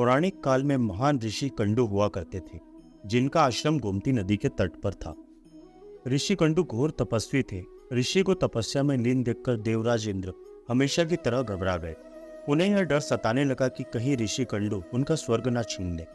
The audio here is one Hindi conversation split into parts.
पौराणिक काल में महान ऋषि कंडू हुआ करते थे, जिनका आश्रम गोमती नदी के तट पर था। ऋषि कंडू घोर तपस्वी थे। ऋषि को तपस्या में लीन देखकर देवराज इंद्र हमेशा की तरह घबरा गए। उन्हें यह डर सताने लगा कि कहीं ऋषि कंडू उनका स्वर्ग न छीन ले।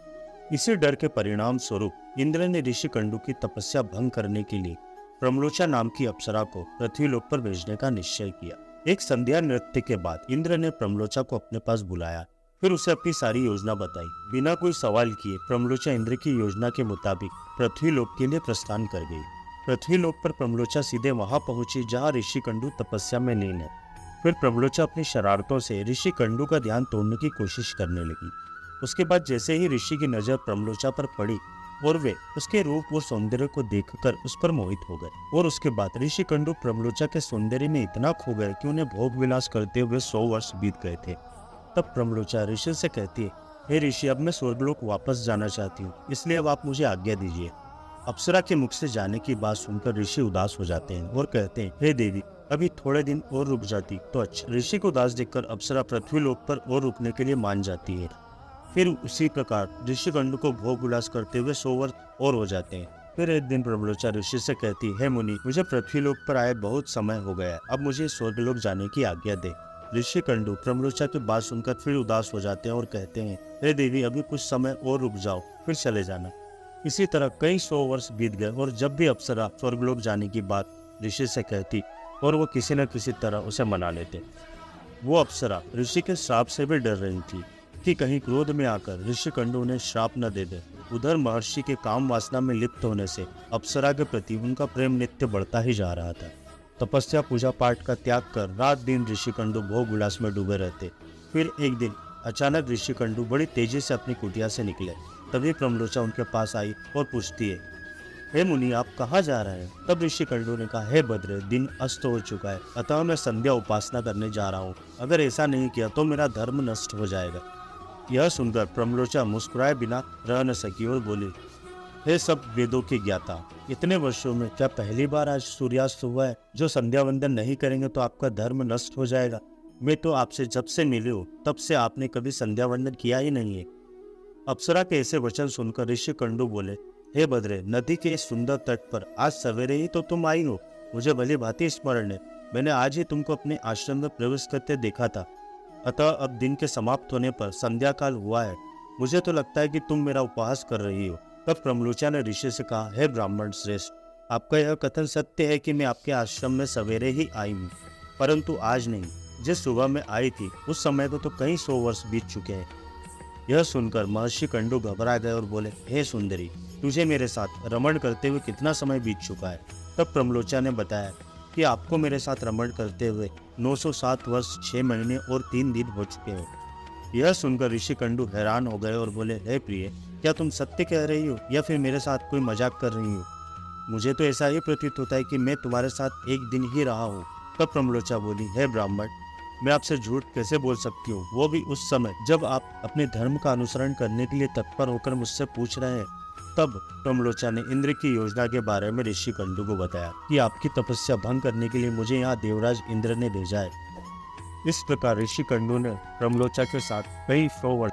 इसी डर के परिणाम स्वरूप इंद्र ने ऋषि कंडू की तपस्या भंग करने के लिए प्रमलोचा नाम की अप्सरा को पृथ्वीलोक पर भेजने का निश्चय किया। एक संध्या नृत्य के बाद इंद्र ने प्रमलोचा को अपने पास बुलाया, फिर उसे अपनी सारी योजना बताई। बिना कोई सवाल किए प्रमलोचा इंद्र की योजना के मुताबिक पृथ्वीलोक के लिए प्रस्थान कर गई। पृथ्वीलोक पर प्रमलोचा सीधे वहां पहुंची जहां ऋषि कंडू तपस्या में लीन है। फिर प्रमलोचा अपनी शरारतों से ऋषि कंडू का ध्यान तोड़ने की कोशिश करने लगी। उसके बाद जैसे ही ऋषि की नजर प्रमलोचा पर पड़ी और वे उसके रूप और सौंदर्य को देखकर उस पर मोहित हो गए, और उसके बाद ऋषि कंडू प्रमलोचा के सौंदर्य में इतना खो गए कि उन्हें भोग विलास करते हुए 100 वर्ष बीत गए थे। तब प्रमलोचा ऋषि से कहती है, हे ऋषि, अब मैं स्वर्गलोक वापस जाना चाहती हूँ, इसलिए अब आप मुझे आज्ञा दीजिए। अप्सरा के मुख से जाने की बात सुनकर ऋषि उदास हो जाते हैं और कहते हैं, हे देवी, अभी थोड़े दिन और रुक जाती तो अच्छा। ऋषि को उदास देखकर अप्सरा पृथ्वीलोक पर और रुकने के लिए मान जाती है। फिर उसी प्रकार ऋषि कंडू को भोग विलास करते हुए 100 वर्ष और हो जाते हैं। फिर एक दिन प्रमलोचा ऋषि से कहती है, मुनि, मुझे पृथ्वीलोक पर आए बहुत समय हो गया, अब मुझे स्वर्गलोक जाने की आज्ञा दे। ऋषि कंडू प्रमलोचा की बात सुनकर फिर उदास हो जाते हैं और कहते हैं, हे देवी, अभी कुछ समय और रुक जाओ, फिर चले जाना। इसी तरह कई 100 वर्ष बीत गए, और जब भी अप्सरा स्वर्गलोक जाने की बात ऋषि से कहती और वो किसी न किसी तरह उसे मना लेते। वो अप्सरा ऋषि के श्राप से भी डर रही थी कि कहीं क्रोध में आकर ऋषि कंडू उन्हें श्राप न दे दे। उधर महर्षि के काम वासना में लिप्त होने से अप्सरा के प्रति उनका प्रेम नित्य बढ़ता ही जा रहा था। तपस्या पूजा पाठ का त्याग कर रात दिन ऋषि कंडू भोग विलास में डूबे रहते। फिर एक दिन अचानक ऋषि कंडू बड़ी तेजी से अपनी कुटिया से निकले। तभी प्रमलोचा उनके पास आई और पूछती है, हे मुनि, आप कहाँ जा रहे हैं? तब ऋषि कंडू ने कहा, हे भद्रे, दिन अस्त हो चुका है, अतः मैं संध्या उपासना करने जा रहा हूँ। अगर ऐसा नहीं किया तो मेरा धर्म नष्ट हो जाएगा। यह सुनकर प्रमलोचा मुस्कुराए बिना रह न सकी और बोली, हे सब वेदों के ज्ञाता, इतने वर्षों में क्या पहली बार आज सूर्यास्त हुआ है? जो संध्या वंदन नहीं करेंगे तो आपका धर्म नष्ट हो जाएगा। मैं तो आपसे जब से मिली हूँ तब से आपने कभी संध्या वंदन किया ही नहीं है। अप्सरा के ऐसे वचन सुनकर ऋषि कंडू बोले, हे भद्रे, नदी के इस सुंदर तट पर आज सवेरे ही तो तुम आई हो। मुझे भली भांति स्मरण है, मैंने आज ही तुमको अपने आश्रम में प्रवेश करते देखा था। अतः अब दिन के समाप्त होने पर संध्या काल हुआ है। मुझे तो लगता है कि तुम मेरा उपहास कर रही हो। तब प्रमलोचा ने ऋषि से कहा, हे ब्राह्मण श्रेष्ठ, आपका यह कथन सत्य है कि मैं आपके आश्रम में सवेरे ही आई हूँ, परंतु आज नहीं। जिस सुबह में आई थी उस समय को तो कई 100 वर्ष बीत चुके हैं। यह सुनकर महर्षि कंडू घबरा गए और बोले, हे सुंदरी, तुझे मेरे साथ रमण करते हुए कितना समय बीत चुका है? तब प्रमलोचा ने बताया कि आपको मेरे साथ रमण करते हुए 907 वर्ष 6 महीने और 3 दिन हो चुके हैं। यह सुनकर ऋषि कंडू हैरान हो गए और बोले, हे प्रिय, क्या तुम सत्य कह रही हो या फिर मेरे साथ कोई मजाक कर रही हो? मुझे तो ऐसा ही प्रतीत होता है कि मैं तुम्हारे साथ एक दिन ही रहा हूँ। तब प्रमलोचा बोली, हे ब्राह्मण, मैं आपसे झूठ कैसे बोल सकती हूँ, वो भी उस समय जब आप अपने धर्म का अनुसरण करने के लिए तत्पर होकर मुझसे पूछ रहे हैं। तब प्रमलोचा ने इंद्र की योजना के बारे में ऋषि कंडू को बताया कि आपकी तपस्या भंग करने के लिए मुझे यहाँ देवराज इंद्र ने भेजा है। इस प्रकार ऋषि कंडू ने प्रमलोचा के साथ कई 100 वर्ष